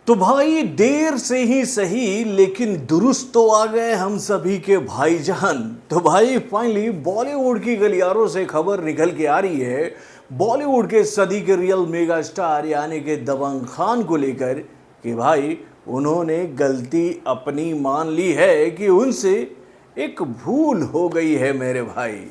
तो भाई देर से ही सही लेकिन दुरुस्त तो आ गए हम सभी के भाईजान। तो भाई फाइनली बॉलीवुड की गलियारों से खबर निकल के आ रही है बॉलीवुड के सदी के रियल मेगा स्टार यानी कि दबंग खान को लेकर कि भाई उन्होंने गलती अपनी मान ली है कि उनसे एक भूल हो गई है मेरे भाई।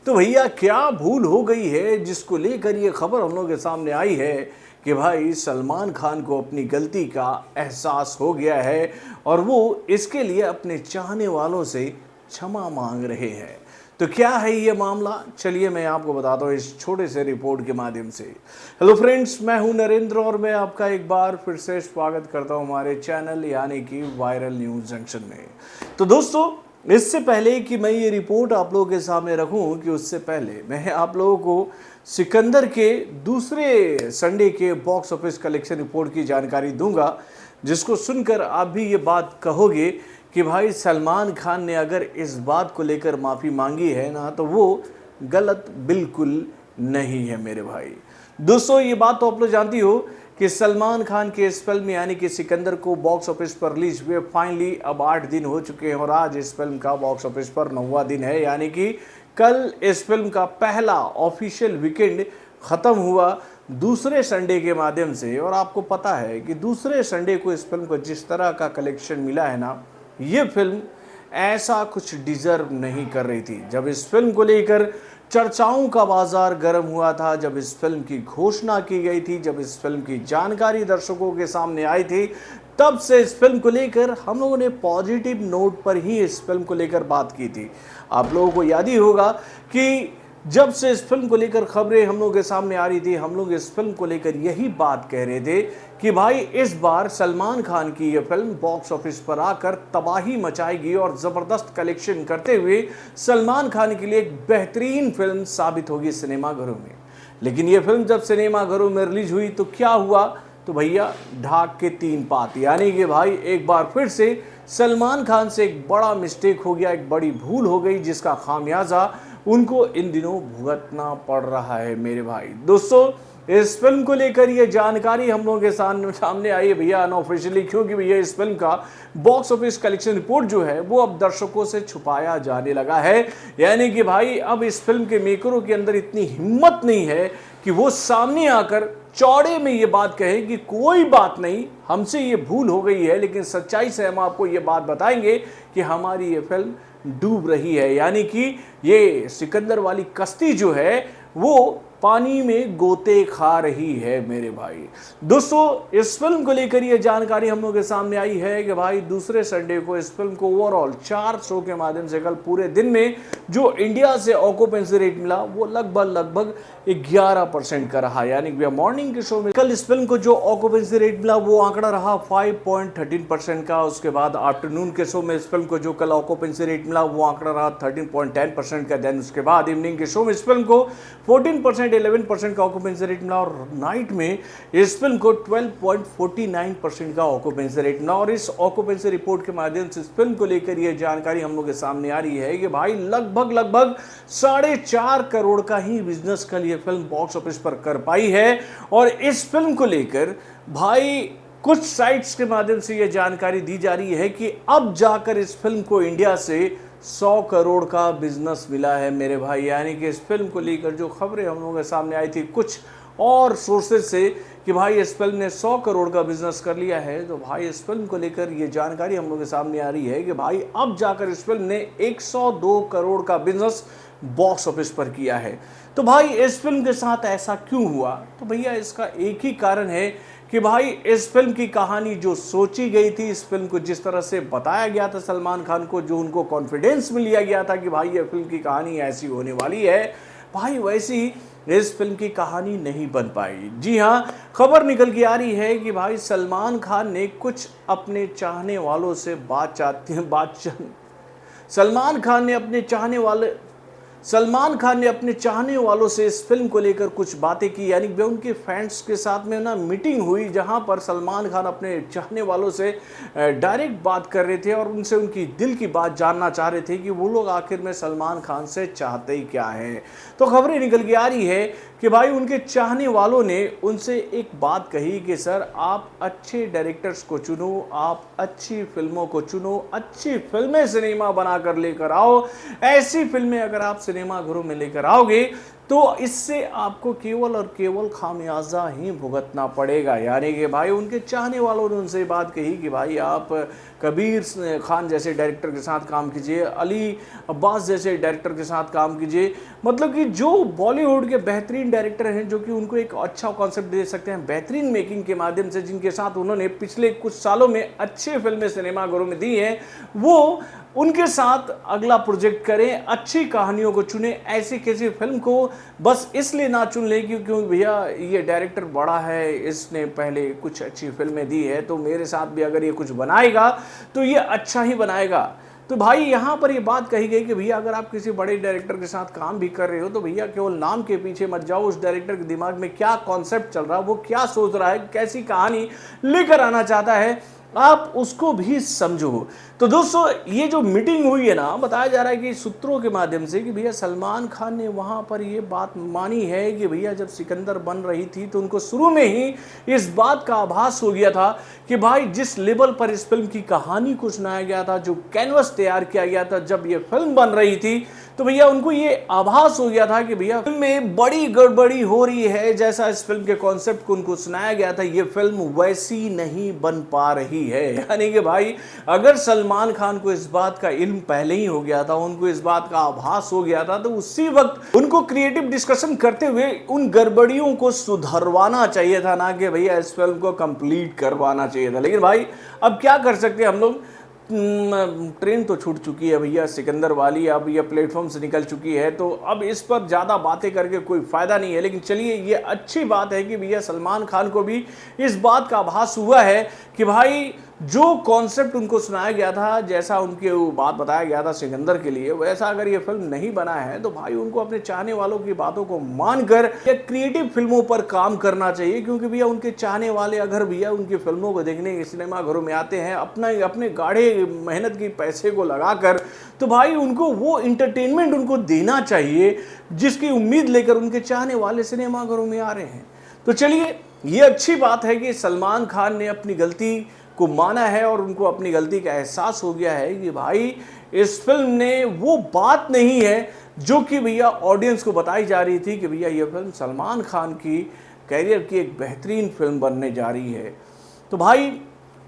तो भैया क्या भूल हो गई है जिसको लेकर ये खबर हम लोग के सामने आई है कि भाई सलमान खान को अपनी गलती का एहसास हो गया है और वो इसके लिए अपने चाहने वालों से क्षमा मांग रहे हैं। तो क्या है ये मामला, चलिए मैं आपको बताता हूँ इस छोटे से रिपोर्ट के माध्यम से। हेलो फ्रेंड्स, मैं हूँ नरेंद्र और मैं आपका एक बार फिर से स्वागत करता हूँ हमारे चैनल यानी कि वायरल न्यूज़ जंक्शन में। तो दोस्तों, इससे पहले कि मैं ये रिपोर्ट आप लोगों के सामने रखूं कि उससे पहले मैं आप लोगों को सिकंदर के दूसरे संडे के बॉक्स ऑफिस कलेक्शन रिपोर्ट की जानकारी दूंगा, जिसको सुनकर आप भी ये बात कहोगे कि भाई सलमान खान ने अगर इस बात को लेकर माफ़ी मांगी है ना तो वो गलत बिल्कुल नहीं है मेरे भाई। दोस्तों, ये बात तो आप लोग जानती हो कि सलमान खान के इस फिल्म यानी कि सिकंदर को बॉक्स ऑफिस पर रिलीज हुए फाइनली अब 8 दिन हो चुके हैं और आज इस फिल्म का बॉक्स ऑफिस पर 9वां दिन है, यानी कि कल इस फिल्म का पहला ऑफिशियल वीकेंड ख़त्म हुआ दूसरे संडे के माध्यम से। और आपको पता है कि दूसरे संडे को इस फिल्म को जिस तरह का कलेक्शन मिला है ना, ये फिल्म ऐसा कुछ डिज़र्व नहीं कर रही थी। जब इस फिल्म को लेकर चर्चाओं का बाजार गर्म हुआ था, जब इस फिल्म की घोषणा की गई थी, जब इस फिल्म की जानकारी दर्शकों के सामने आई थी, तब से इस फिल्म को लेकर हम लोगों ने पॉजिटिव नोट पर ही इस फिल्म को लेकर बात की थी। आप लोगों को याद ही होगा कि जब से इस फिल्म को लेकर खबरें हम लोगों के सामने आ रही थी, हम लोग इस फिल्म को लेकर यही बात कह रहे थे कि भाई इस बार सलमान खान की ये फिल्म बॉक्स ऑफिस पर आकर तबाही मचाएगी और ज़बरदस्त कलेक्शन करते हुए सलमान खान के लिए एक बेहतरीन फिल्म साबित होगी सिनेमाघरों में। लेकिन ये फिल्म जब सिनेमाघरों में रिलीज हुई तो क्या हुआ, तो भैया ढाक के 3 पात, यानी कि भाई एक बार फिर से सलमान खान से एक बड़ा मिस्टेक हो गया, एक बड़ी भूल हो गई जिसका खामियाजा उनको इन दिनों भुगतना पड़ रहा है मेरे भाई। दोस्तों, इस फिल्म को लेकर ये जानकारी हम लोगों के सामने आई है भैया अनऑफिशियली, क्योंकि भैया इस फिल्म का बॉक्स ऑफिस कलेक्शन रिपोर्ट जो है वो अब दर्शकों से छुपाया जाने लगा है। यानी कि भाई अब इस फिल्म के मेकरों के अंदर इतनी हिम्मत नहीं है कि वो सामने आकर चौड़े में ये बात कहें कि कोई बात नहीं, हमसे ये भूल हो गई है, लेकिन सच्चाई से हम आपको ये बात बताएंगे कि हमारी ये फिल्म डूब रही है। यानी कि ये सिकंदर वाली कश्ती जो है वो पानी में गोते खा रही है मेरे भाई। दोस्तों, इस फिल्म को लेकर ये जानकारी हम लोगों के सामने आई है कि भाई दूसरे संडे को इस फिल्म को ओवरऑल 4 शो के माध्यम से कल पूरे दिन में जो इंडिया से ऑक्यूपेंसी रेट मिला वो लगभग 11% का रहा। यानी कि मॉर्निंग के शो में कल इस फिल्म को जो ऑक्यूपेंसी रेट मिला वो आंकड़ा रहा 5.13% का। उसके बाद आफ्टरनून के शो में इस फिल्म को जो कल ऑक्यूपेंसी रेट मिला वो आंकड़ा रहा 13.10% का। देन उसके बाद इवनिंग के शो में इस फिल्म को 14% 11% का ऑक्यूपेंसी रेट मिला और नाइट में इस फिल्म को 12.49% का ऑक्यूपेंसी रेट मिला। और इस ऑक्यूपेंसी रिपोर्ट के माध्यम से इस फिल्म को लेकर यह जानकारी हम लोग के सामने आ रही है कि भाई लगभग 4.5 करोड़ का ही बिजनेस कल ये फिल्म बॉक्स ऑफिस पर कर पाई है। और इस फिल्म को लेकर भाई कुछ साइट्स के माध्यम से यह जानकारी दी जा रही है कि अब जाकर इस फिल्म को इंडिया से 100 करोड़ का बिजनेस मिला है मेरे भाई। यानी कि इस फिल्म को लेकर जो खबरें हम लोगों के सामने आई थी कुछ और सोर्सेज से कि भाई इस फिल्म ने 100 करोड़ का बिजनेस कर लिया है, तो भाई इस फिल्म को लेकर ये जानकारी हम लोगों के सामने आ रही है कि भाई अब जाकर इस फिल्म ने 102 करोड़ का बिजनेस बॉक्स ऑफिस पर किया है। तो भाई इस फिल्म के साथ ऐसा क्यों हुआ, तो भैया इसका एक ही कारण है कि भाई इस फिल्म की कहानी जो सोची गई थी, इस फिल्म को जिस तरह से बताया गया था सलमान खान को, जो उनको कॉन्फिडेंस में लिया गया था कि भाई ये फिल्म की कहानी ऐसी होने वाली है, भाई वैसी इस फिल्म की कहानी नहीं बन पाई। जी हाँ, खबर निकल के आ रही है कि भाई सलमान खान ने कुछ अपने चाहने वालों से सलमान खान ने अपने चाहने वालों से इस फिल्म को लेकर कुछ बातें की। यानी कि उनके फैंस के साथ में ना मीटिंग हुई जहां पर सलमान खान अपने चाहने वालों से डायरेक्ट बात कर रहे थे और उनसे उनकी दिल की बात जानना चाह रहे थे कि वो लोग आखिर में सलमान खान से चाहते ही क्या है। तो खबरें निकल के आ रही है कि भाई उनके चाहने वालों ने उनसे एक बात कही कि सर आप अच्छे डायरेक्टर्स को चुनो, आप अच्छी फिल्मों को चुनो, अच्छी फिल्में सिनेमा बनाकर लेकर आओ। ऐसी फिल्में अगर आप सिनेमा घरों में लेकर आओगे तो इससे आपको केवल और केवल खामियाजा ही भुगतना पड़ेगा। यानी कि भाई उनके चाहने वालों ने उनसे बात कही कि भाई आप कबीर खान जैसे डायरेक्टर के साथ काम कीजिए, अली अब्बास जैसे डायरेक्टर के साथ काम कीजिए। मतलब कि जो बॉलीवुड के बेहतरीन डायरेक्टर हैं, जो कि उनको एक अच्छा कॉन्सेप्ट दे सकते हैं बेहतरीन मेकिंग के माध्यम से, जिनके साथ उन्होंने पिछले कुछ सालों में अच्छी फिल्में सिनेमाघरों में दी हैं, वो उनके साथ अगला प्रोजेक्ट करें, अच्छी कहानियों को चुने। ऐसी किसी फिल्म को बस इसलिए ना चुन लें क्योंकि भैया ये डायरेक्टर बड़ा है, इसने पहले कुछ अच्छी फिल्में दी है, तो मेरे साथ भी अगर ये कुछ बनाएगा तो ये अच्छा ही बनाएगा। तो भाई यहाँ पर ये बात कही गई कि भैया अगर आप किसी बड़े डायरेक्टर के साथ काम भी कर रहे हो तो भैया केवल नाम के पीछे मत जाओ। उस डायरेक्टर के दिमाग में क्या कॉन्सेप्ट चल रहा है, वो क्या सोच रहा है, कैसी कहानी लेकर आना चाहता है, आप उसको भी समझो। तो दोस्तों ये जो मीटिंग हुई है ना, बताया जा रहा है कि सूत्रों के माध्यम से कि भैया सलमान खान ने वहां पर ये बात मानी है कि भैया जब सिकंदर बन रही थी तो उनको शुरू में ही इस बात का आभास हो गया था कि भाई जिस लेवल पर इस फिल्म की कहानी को सुनाया गया था, जो कैनवस तैयार किया गया था जब ये फिल्म बन रही थी, तो भैया उनको ये आभास हो गया था कि भैया फिल्म में बड़ी गड़बड़ी हो रही है। जैसा इस फिल्म के कॉन्सेप्ट को उनको सुनाया गया था, ये फिल्म वैसी नहीं बन पा रही है। यानी कि भाई अगर सलमान खान को इस बात का इल्म पहले ही हो गया था, उनको इस बात का आभास हो गया था, तो उसी वक्त उनको क्रिएटिव डिस्कशन करते हुए उन गड़बड़ियों को सुधरवाना चाहिए था, ना कि भैया इस फिल्म को कंप्लीट करवाना चाहिए था। लेकिन भाई अब क्या कर सकते हैं हम लोग, ट्रेन तो छूट चुकी है भैया सिकंदर वाली, अब ये प्लेटफॉर्म से निकल चुकी है, तो अब इस पर ज़्यादा बातें करके कोई फ़ायदा नहीं है। लेकिन चलिए ये अच्छी बात है कि भैया सलमान खान को भी इस बात का आभास हुआ है कि भाई जो कॉन्सेप्ट उनको सुनाया गया था, जैसा उनके बात बताया गया था सिकंदर के लिए, वैसा अगर ये फिल्म नहीं बना है तो भाई उनको अपने चाहने वालों की बातों को मानकर या क्रिएटिव फिल्मों पर काम करना चाहिए। क्योंकि भैया उनके चाहने वाले अगर भैया उनकी फिल्मों को देखने सिनेमाघरों में आते हैं अपने गाढ़े मेहनत की पैसे को लगाकर, तो भाई उनको वो इंटरटेनमेंट उनको देना चाहिए जिसकी उम्मीद लेकर उनके चाहने वाले सिनेमाघरों में आ रहे हैं। तो चलिए ये अच्छी बात है कि सलमान खान ने अपनी गलती को माना है और उनको अपनी गलती का एहसास हो गया है कि भाई इस फिल्म ने वो बात नहीं है जो कि भैया ऑडियंस को बताई जा रही थी कि भैया ये फिल्म सलमान खान की कैरियर की एक बेहतरीन फिल्म बनने जा रही है। तो भाई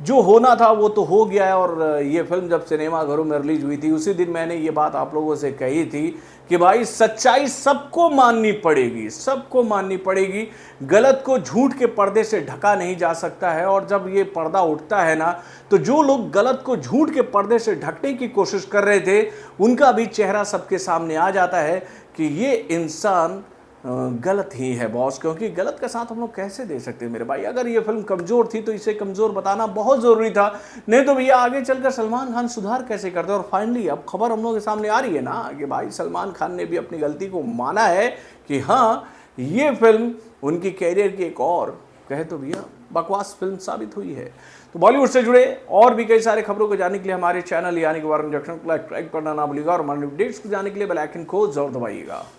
जो होना था वो तो हो गया है। और ये फिल्म जब सिनेमाघरों में रिलीज हुई थी उसी दिन मैंने ये बात आप लोगों से कही थी कि भाई सच्चाई सबको माननी पड़ेगी, सबको माननी पड़ेगी। गलत को झूठ के पर्दे से ढका नहीं जा सकता है। और जब ये पर्दा उठता है ना, तो जो लोग गलत को झूठ के पर्दे से ढकने की कोशिश कर रहे थे उनका भी चेहरा सबके सामने आ जाता है कि ये इंसान गलत ही है बॉस। क्योंकि गलत का साथ हम लोग कैसे दे सकते हैं मेरे भाई। अगर ये फिल्म कमज़ोर थी तो इसे कमज़ोर बताना बहुत ज़रूरी था, नहीं तो भैया आगे चलकर सलमान खान सुधार कैसे करते। और फाइनली अब खबर हम लोग के सामने आ रही है ना कि भाई सलमान खान ने भी अपनी गलती को माना है कि हाँ ये फिल्म उनकी कैरियर की एक और कहे तो भैया बकवास फिल्म साबित हुई है। तो बॉलीवुड से जुड़े और भी कई सारे खबरों को जानने के लिए हमारे चैनल यानी कि वारन जंक्शन को लाइक करना ना भूलिएगा और हमारे अपडेट्स को जानने के लिए बेल आइकन को जरूर दबाइएगा।